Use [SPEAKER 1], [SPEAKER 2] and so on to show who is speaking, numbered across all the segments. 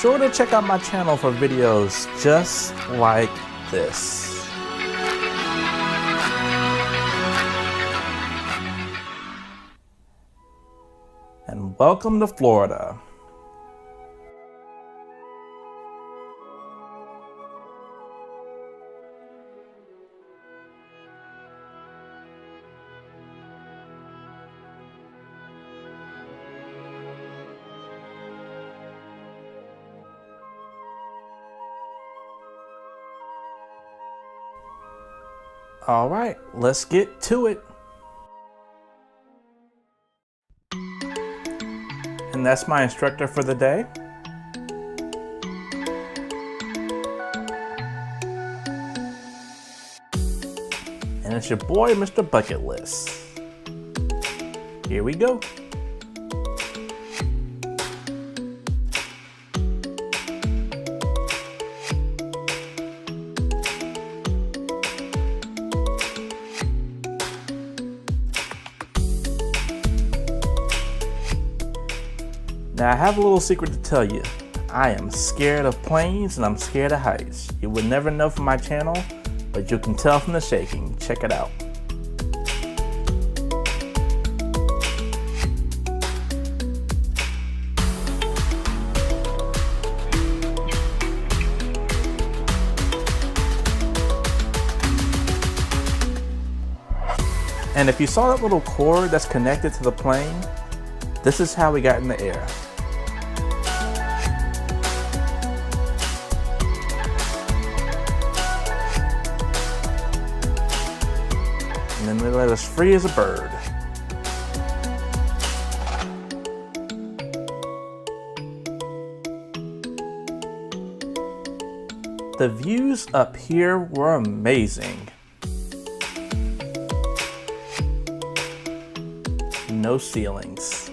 [SPEAKER 1] sure to check out my channel for videos just like this. And welcome to Florida. All right, let's get to it. And that's my instructor for the day. And it's your boy, Mr. Bucketlist. Here we go. Now I have a little secret to tell you. I am scared of planes and I'm scared of heights. You would never know from my channel, but you can tell from the shaking. Check it out. And if you saw that little cord that's connected to the plane, this is how we got in the air. And then they let us free as a bird. The views up here were amazing. No ceilings.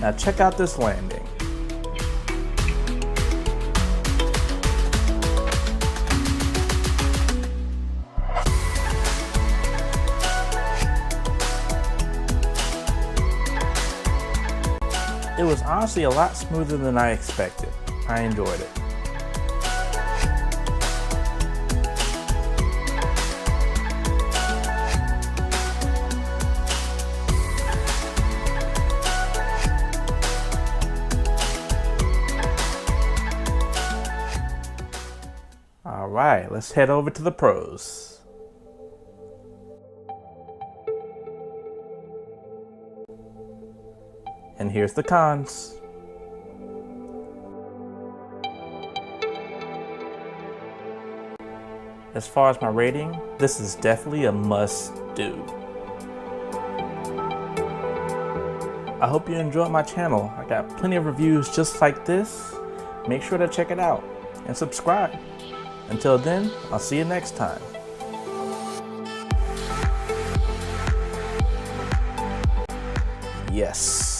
[SPEAKER 1] Now check out this landing. It was honestly a lot smoother than I expected. I enjoyed it. All right, let's head over to the pros. And here's the cons. As far as my rating, this is definitely a must-do. I hope you enjoyed my channel. I got plenty of reviews just like this. Make sure to check it out and subscribe. Until then, I'll see you next time. Yes.